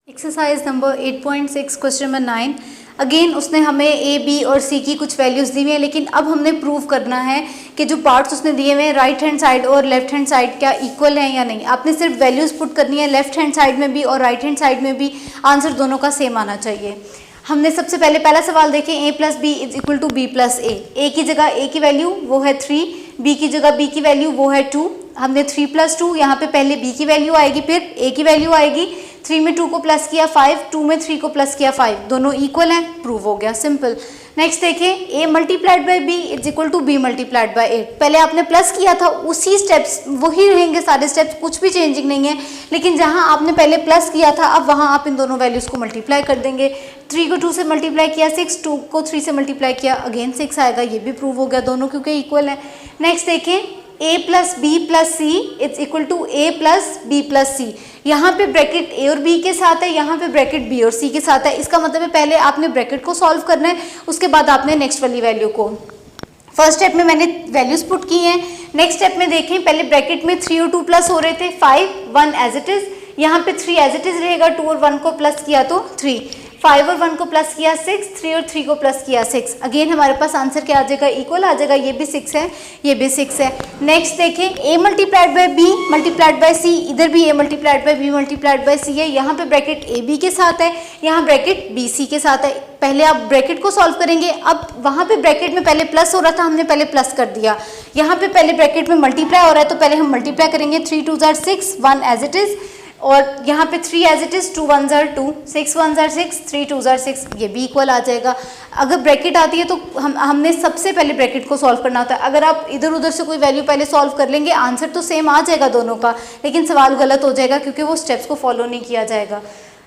Exercise number 8.6 question number 9। Again उसने हमें A B और सी की कुछ वैल्यूज़ दी हुई है, लेकिन अब हमने प्रूव करना है कि जो पार्ट्स उसने दिए हुए हैं राइट हैंड साइड और लेफ्ट हैंड साइड क्या इक्वल हैं या नहीं। आपने सिर्फ वैल्यूज़ पुट करनी है, लेफ्ट हैंड साइड में भी और राइट हैंड साइड में भी आंसर दोनों का सेम आना चाहिए। हमने सबसे पहले पहला सवाल देखें, A plus B is equal to B plus A. A की जगह ए की वैल्यू वो है 3, बी की जगह बी की वैल्यू वो है 2। हमने 3 + 2, यहाँ पे पहले बी की वैल्यू आएगी फिर ए की वैल्यू आएगी। 3 में 2 को प्लस किया 5, 2 में 3 को प्लस किया 5, दोनों इक्वल हैं, प्रूव हो गया, सिंपल। नेक्स्ट देखें, a multiplied by B is equal to B multiplied by A. पहले आपने प्लस किया था, उसी स्टेप्स वही रहेंगे सारे स्टेप्स, कुछ भी चेंजिंग नहीं है, लेकिन जहां आपने पहले प्लस किया था अब वहां आप इन दोनों वैल्यूज को मल्टीप्लाई कर देंगे। 3 को 2 से मल्टीप्लाई किया 6, 2 को 3 से मल्टीप्लाई किया अगेन 6 आएगा, ये भी प्रूव हो गया, दोनों क्योंकि इक्वल है। नेक्स्ट देखें, a plus B plus C is equal to a plus B plus C. यहाँ पे ब्रैकेट a और b के साथ है, यहाँ पे ब्रैकेट b और c के साथ है। इसका मतलब है पहले आपने ब्रैकेट को सॉल्व करना है, उसके बाद आपने नेक्स्ट वाली वैल्यू को। फर्स्ट स्टेप में मैंने वैल्यूज पुट की हैं। नेक्स्ट स्टेप में देखें, पहले ब्रैकेट में 3 और 2 प्लस हो रहे थे, 5 1 एज इट इज। यहाँ पे 3 एज इट इज रहेगा, 2 और 1 को प्लस किया तो 3, 5 और 1 को प्लस किया 6, 3 और 3 को प्लस किया 6। अगेन हमारे पास आंसर क्या आ जाएगा, इक्वल आ जाएगा, ये भी 6 है, ये भी 6 है। नेक्स्ट देखें, a multiplied by B multiplied by C, इधर भी a multiplied by B multiplied by C है। यहाँ पे ब्रैकेट ए बी के साथ है, यहाँ ब्रैकेट बी सी के साथ है। पहले आप ब्रैकेट को सॉल्व करेंगे, अब वहाँ पे ब्रैकेट में पहले प्लस हो रहा था, हमने पहले प्लस कर दिया। यहाँ पे पहले ब्रैकेट में मल्टीप्लाई हो रहा है, तो पहले हम मल्टीप्लाई करेंगे, 3 2 जार 6, 1 एज इट इज, और यहाँ पे 3 एज इट इज, 2 1 जार 2, 6 1 जार 6, 3 2 जार 6, ये भी इक्वल आ जाएगा। अगर ब्रैकेट आती है तो हमने सबसे पहले ब्रैकेट को सॉल्व करना होता है। अगर आप इधर उधर से कोई वैल्यू पहले सॉल्व कर लेंगे, आंसर तो सेम आ जाएगा दोनों का, लेकिन सवाल गलत हो जाएगा क्योंकि वो स्टेप्स को फॉलो नहीं किया जाएगा।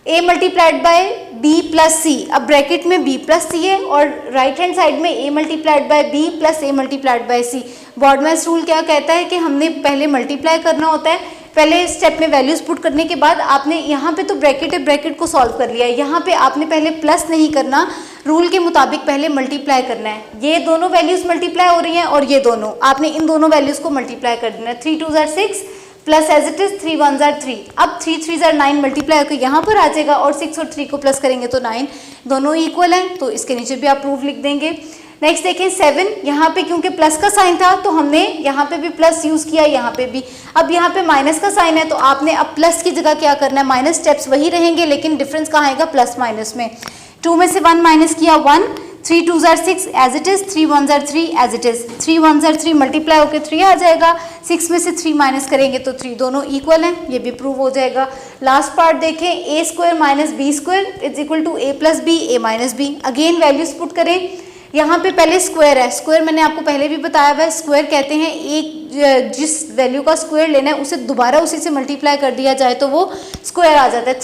a multiplied by b plus C, अब ब्रैकेट में b प्लस सी है और राइट हैंड साइड में a multiplied by b plus a multiplied by C. BODMAS rule क्या कहता है कि हमने पहले मल्टीप्लाई करना होता है, पहले स्टेप में वैल्यूज पुट करने के बाद आपने यहाँ पे तो ब्रैकेट है, ब्रैकेट को सॉल्व कर लिया है, यहाँ पे आपने पहले प्लस नहीं करना, रूल के मुताबिक पहले मल्टीप्लाई करना है। ये दोनों वैल्यूज मल्टीप्लाई हो रही हैं और ये दोनों, आपने इन दोनों वैल्यूज को मल्टीप्लाई कर देना है। 3 2 जार 6 प्लस एज इट इज 3 1 जार 3, अब 3 3 जार 9 मल्टीप्लाई होकर यहाँ पर आ जाएगा और 6 और 3 को प्लस करेंगे तो 9, दोनों इक्वल हैं, तो इसके नीचे भी आप प्रूफ लिख देंगे। नेक्स्ट देखें 7, यहाँ पे क्योंकि प्लस का साइन था तो हमने यहाँ पे भी प्लस यूज़ किया, यहाँ पे भी। अब यहाँ पे माइनस का साइन है तो आपने अब प्लस की जगह क्या करना है, माइनस स्टेप्स वही रहेंगे लेकिन डिफरेंस कहाँ आएगा, प्लस माइनस में। 2 में से 1 माइनस किया 1, 3 2 जार 6 एज इट इज, 3 1 जार 3 एज इट इज, 3 1 जार 3 मल्टीप्लाई होकर 3 आ जाएगा। 6 में से 3 माइनस करेंगे तो 3, दोनों इक्वल हैं, ये भी प्रूव हो जाएगा। लास्ट पार्ट देखें, a square minus B square is equal to a plus B, a minus B. Again values put करें, यहाँ पे पहले स्क्वायर है, स्क्वायर मैंने आपको पहले भी बताया हुआ है, स्क्वायर कहते हैं एक जिस वैल्यू का स्क्वायर लेना है उसे दोबारा उसी से मल्टीप्लाई कर दिया जाए तो वो स्क्वायर आ जाता है।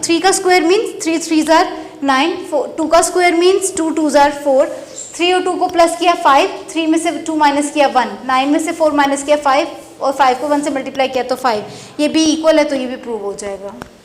3 का स्क्वायर मीन्स 3 3 जार 9, 2 का स्क्वायर मीन्स 2 2 जार 4, 3 और 2 को प्लस किया 5, 3 में से 2 माइनस किया 1, 9 में से 4 माइनस किया 5 और 5 को 1 से मल्टीप्लाई किया तो 5, ये भी इक्वल है तो ये भी प्रूव हो जाएगा।